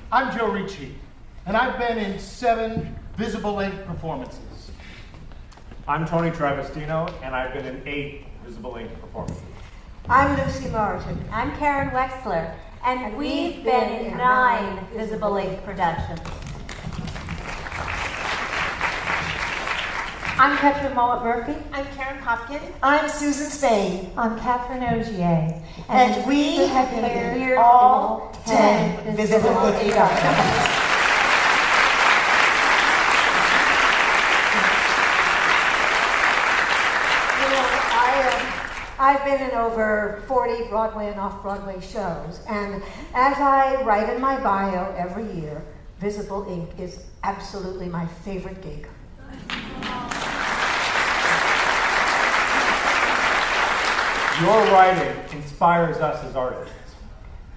I'm Joe Ricci, and I've been in 7 visible ink performances. I'm Tony Travostino, and I've been in 8 visible ink performances. I'm Lucy Martin. I'm Karen Wexler, and we've been in 9 visible ink productions. I'm Kathryn Mowat-Murphy. I'm Karen Popkin. I'm Susan Spain. I'm Kathryn Augier. And we have been here all 10 visible ink productions. I've been in over 40 Broadway and off-Broadway shows, and as I write in my bio every year, visible ink is absolutely my favorite gig. Your writing inspires us as artists.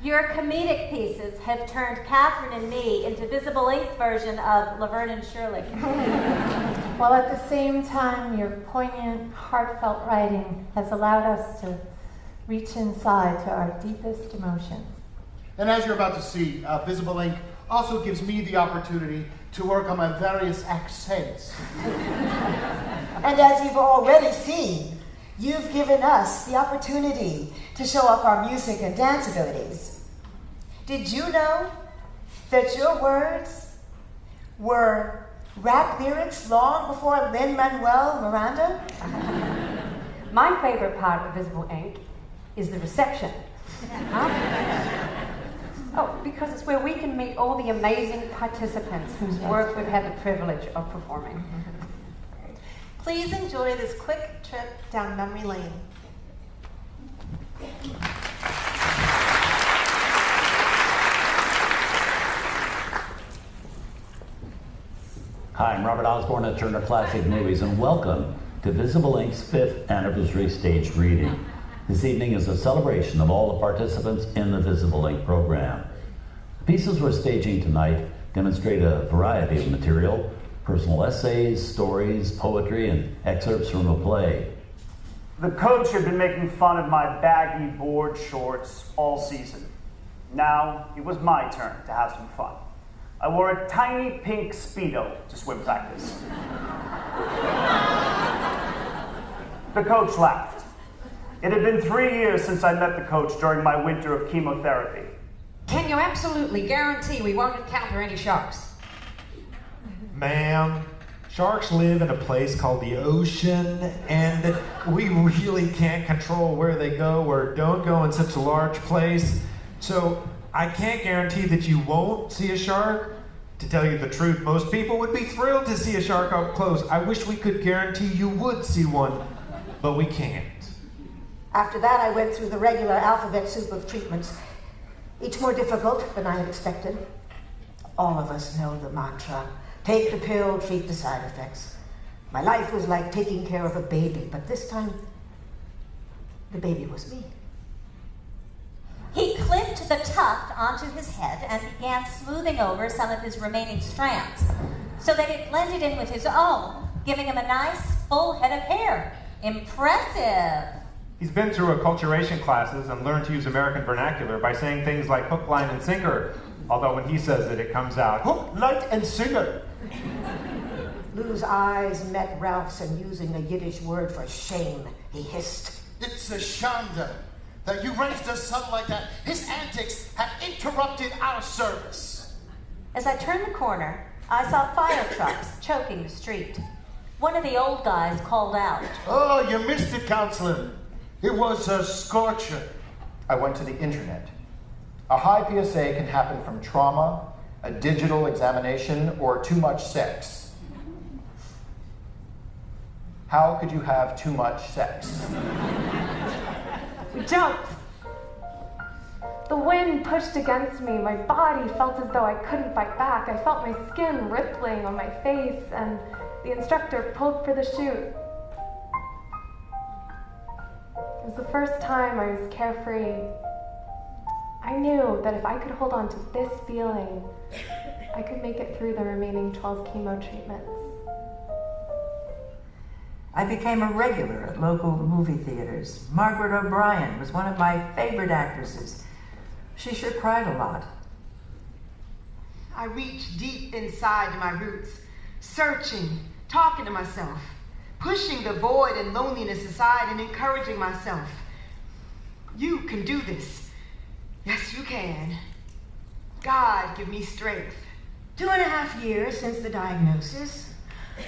Your comedic pieces have turned Kathryn and me into visible ink's version of Laverne and Shirley. While at the same time, your poignant, heartfelt writing has allowed us to reach inside to our deepest emotions. And as you're about to see, visible ink also gives me the opportunity to work on my various accents. And as you've already seen, you've given us the opportunity to show off our music and dance abilities. Did you know that your words were rap lyrics long before Lin-Manuel Miranda? My favorite part of visible ink is the reception. Because it's where we can meet all the amazing participants whose work we've had the privilege of performing. Please enjoy this quick trip down memory lane. Hi, I'm Robert Osborne at Turner Classic Movies, and welcome to Visible Ink's 5th anniversary staged reading. This evening is a celebration of all the participants in the Visible Ink program. The pieces we're staging tonight demonstrate a variety of material: personal essays, stories, poetry, and excerpts from a play. The coach had been making fun of my baggy board shorts all season. Now it was my turn to have some fun. I wore a tiny pink Speedo to swim practice. The coach laughed. It had been 3 years since I met the coach during my winter of chemotherapy. Can you absolutely guarantee we won't encounter any sharks? Ma'am, sharks live in a place called the ocean, and we really can't control where they go or don't go in such a large place. So I can't guarantee that you won't see a shark. To tell you the truth, most people would be thrilled to see a shark up close. I wish we could guarantee you would see one, but we can't. After that, I went through the regular alphabet soup of treatments, each more difficult than I had expected. All of us know the mantra: take the pill, treat the side effects. My life was like taking care of a baby, but this time, the baby was me. He clipped the tuft onto his head and began smoothing over some of his remaining strands so that it blended in with his own, giving him a nice, full head of hair. Impressive. He's been through acculturation classes and learned to use American vernacular by saying things like hook, line, and sinker, although when he says it was out, Hook, light, and sinker. Lou's eyes met Ralph's, and using a Yiddish word for shame, he hissed. It's a shanda that you raised a son like that. His antics have interrupted our service. As I turned the corner, I saw fire trucks choking the street. One of the old guys called out. Oh, you missed it, Counselor. It was a scorcher. I went to the internet. A high PSA can happen from trauma, a digital examination, or too much sex. How could you have too much sex? We jumped. The wind pushed against me. My body felt as though I couldn't fight back. I felt my skin rippling on my face, and the instructor pulled for the chute. It was the first time I was carefree. I knew that if I could hold on to this feeling, I could make it through the remaining 12 chemo treatments. I became a regular at local movie theaters. Margaret O'Brien was one of my favorite actresses. She sure cried a lot. I reach deep inside my roots, searching, talking to myself, pushing the void and loneliness aside and encouraging myself. You can do this. Yes, you can. God, give me strength. 2.5 years since the diagnosis,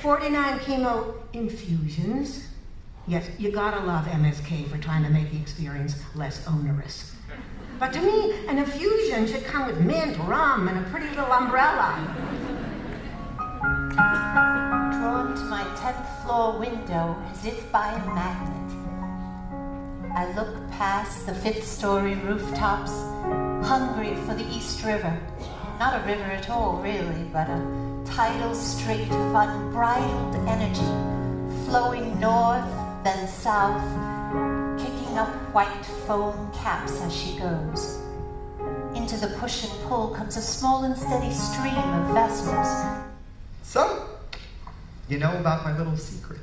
49 chemo infusions. Yes, you gotta love MSK for trying to make the experience less onerous. But to me, an infusion should come with mint, rum, and a pretty little umbrella. Drawn to my 10th floor window as if by a magnet, I look past the 5th story rooftops, hungry for the East River. Not a river at all, really, but a tidal strait of unbridled energy, flowing north, then south, kicking up white foam caps as she goes. Into the push and pull comes a small and steady stream of vessels. So, you know about my little secret?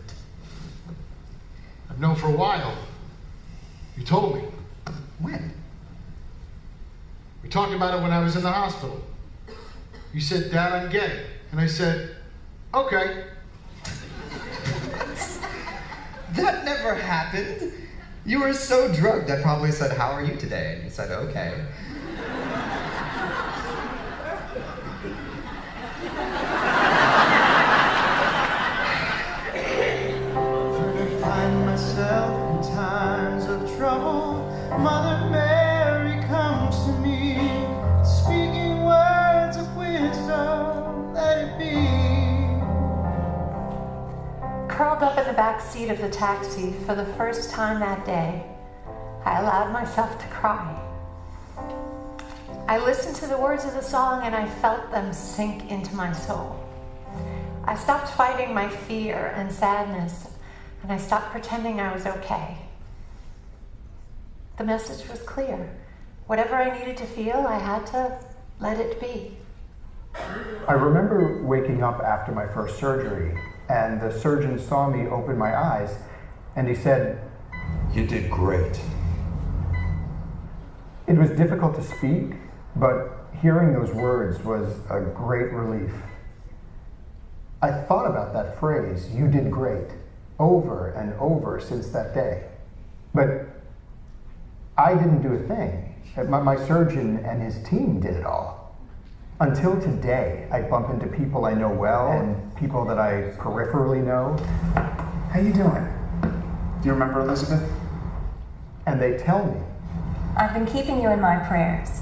I've known for a while. You told me. When? We talked about it when I was in the hospital. You said, Dad, I'm gay. And I said, okay. That never happened. You were so drugged, I probably said, how are you today? And you said, okay. I find myself in times of trouble. Mother Mary comes to me, speaking words of wisdom, let it be. Curled up in the back seat of the taxi for the first time that day, I allowed myself to cry. I listened to the words of the song and I felt them sink into my soul. I stopped fighting my fear and sadness, and I stopped pretending I was okay. The message was clear. Whatever I needed to feel, I had to let it be. I remember waking up after my first surgery, and the surgeon saw me open my eyes, and he said, "You did great." It was difficult to speak, but hearing those words was a great relief. I thought about that phrase, "you did great," over and over since that day. But I didn't do a thing. My surgeon and his team did it all. Until today, I bump into people I know well and people that I peripherally know. How you doing? Do you remember Elizabeth? And they tell me. I've been keeping you in my prayers.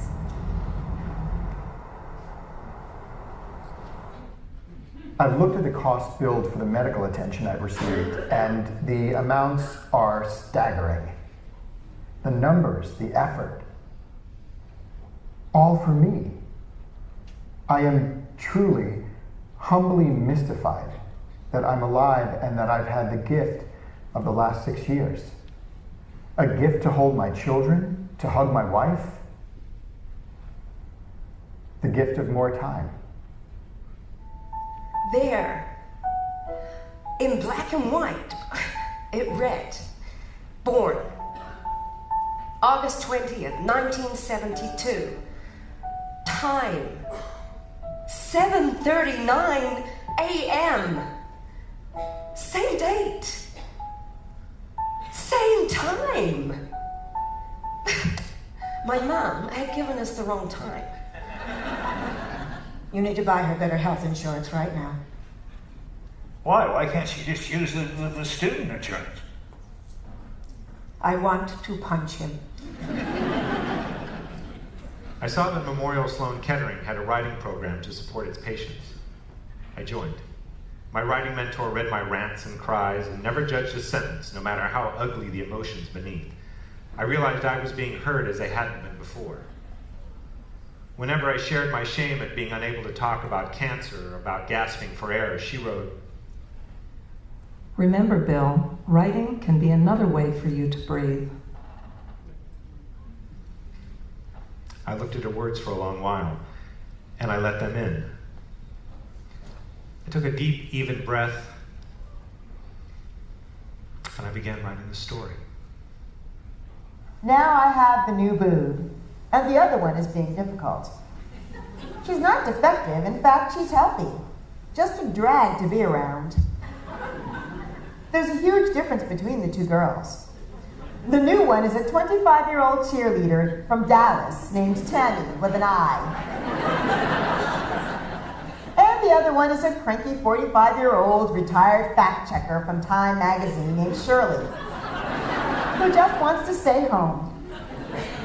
I've looked at the cost billed for the medical attention I've received, and the amounts are staggering. The numbers, the effort, all for me. I am truly, humbly mystified that I'm alive and that I've had the gift of the last 6 years. A gift to hold my children, to hug my wife. The gift of more time. There, in black and white, it read, born August 20th, 1972. Time, 7:39 a.m. Same date. Same time. My mom had given us the wrong time. You need to buy her better health insurance right now. Why? Why can't she just use the student insurance? I want to punch him. I saw that Memorial Sloan Kettering had a writing program to support its patients. I joined. My writing mentor read my rants and cries and never judged a sentence, no matter how ugly the emotions beneath. I realized I was being heard as I hadn't been before. Whenever I shared my shame at being unable to talk about cancer or about gasping for air, she wrote, "Remember, Bill, writing can be another way for you to breathe." I looked at her words for a long while, and I let them in. I took a deep, even breath, and I began writing the story. Now I have the new boob, and the other one is being difficult. She's not defective. In fact, she's healthy. Just a drag to be around. There's a huge difference between the two girls. The new one is a 25-year-old cheerleader from Dallas named Tammy with an I. And the other one is a cranky 45-year-old retired fact checker from Time magazine named Shirley, who just wants to stay home.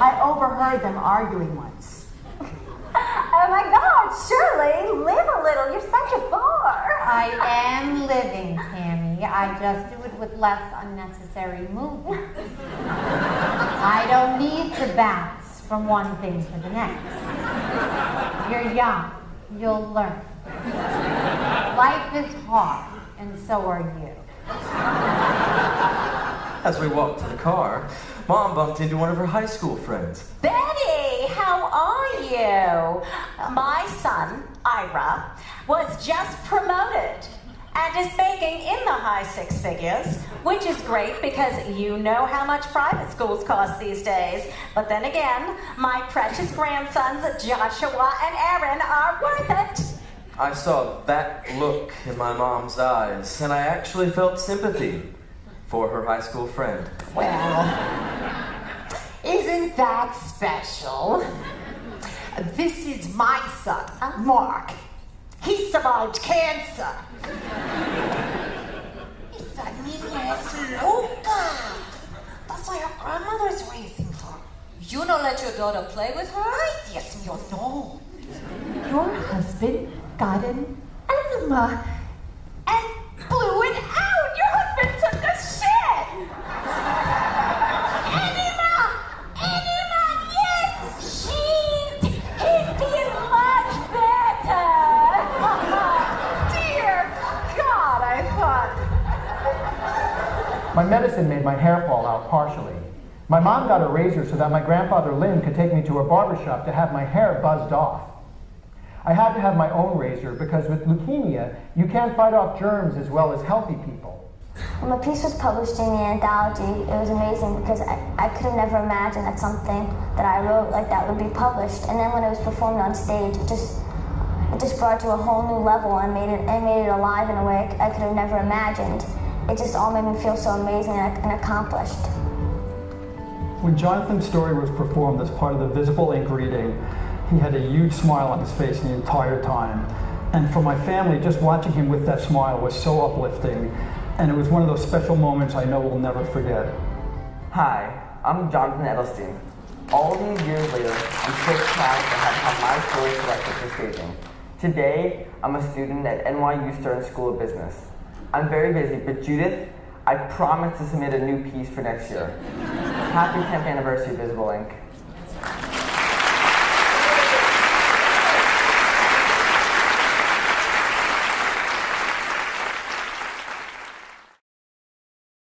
I overheard them arguing once. Oh my God, Shirley, live a little. You're such a bore. I am living, Tammy. I just do it with less unnecessary movement. I don't need to bounce from one thing to the next. You're young. You'll learn. Life is hard, and so are you. As we walked to the car, Mom bumped into one of her high school friends. Betty, how are you? My son, Ira, was just promoted and is making in the high six figures, which is great because you know how much private schools cost these days. But then again, my precious grandsons, Joshua and Aaron, are worth it. I saw that look in my mom's eyes, and I actually felt sympathy for her high school friend. Well, isn't that special? This is my son, Mark. He survived cancer. Esa niña es loca. That's why her grandmother's raising her. You don't let your daughter play with her? Ay, Dios mío, no. Your husband got an enema and blew it out. Your husband took a shit. Enema, yes, he's being much better. Dear God, I thought. My medicine made my hair fall out partially. My mom got a razor so that my grandfather Lynn could take me to a barber shop to have my hair buzzed off. I had to have my own razor because with leukemia, you can't fight off germs as well as healthy people. When my piece was published in the anthology, it was amazing because I could have never imagined that something that I wrote like that would be published. And then when it was performed on stage, it just brought it to a whole new level and made it alive in a way I could have never imagined. It just all made me feel so amazing and accomplished. When Jonathan's story was performed as part of the Visible Ink reading, he had a huge smile on his face the entire time. And for my family, just watching him with that smile was so uplifting. And it was one of those special moments I know we'll never forget. Hi, I'm Jonathan Edelstein. All these years later, I'm so proud to have had my story selected for staging. Today, I'm a student at NYU Stern School of Business. I'm very busy, but Judith, I promise to submit a new piece for next year. Happy 10th anniversary, Visible Ink.